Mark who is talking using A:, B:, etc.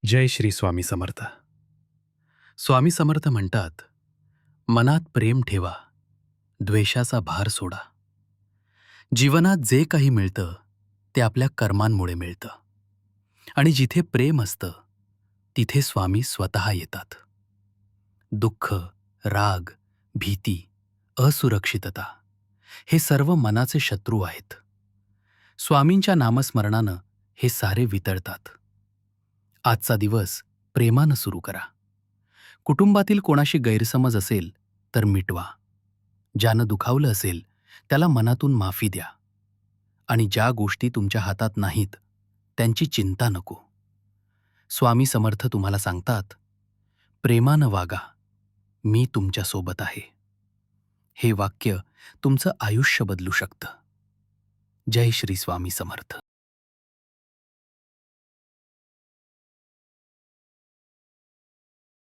A: जय श्री स्वामी समर्थ. स्वामी समर्थ म्हणतात, मनात प्रेम ठेवा, द्वेषाचा भार सोडा. जीवनात जे काही मिळतं ते आपल्या कर्मांमुळे मिळतं आणि जिथे प्रेम असतं तिथे स्वामी स्वतः येतात. दुःख, राग, भीती, असुरक्षितता हे सर्व मनाचे शत्रू आहेत. स्वामींच्या नामस्मरणानं हे सारे वितळतात. आजचा दिवस प्रेमानं सुरू करा. कुटुंबातील कोणाशी गैरसमज असेल तर मिटवा. ज्यानं दुखावलं असेल त्याला मनातून माफी द्या. आणि ज्या गोष्टी तुमच्या हातात नाहीत त्यांची चिंता नको. स्वामी समर्थ तुम्हाला सांगतात, प्रेमानं वागा, मी तुमच्यासोबत आहे. हे वाक्य तुमचं आयुष्य बदलू शकतं. जय श्री स्वामी समर्थ.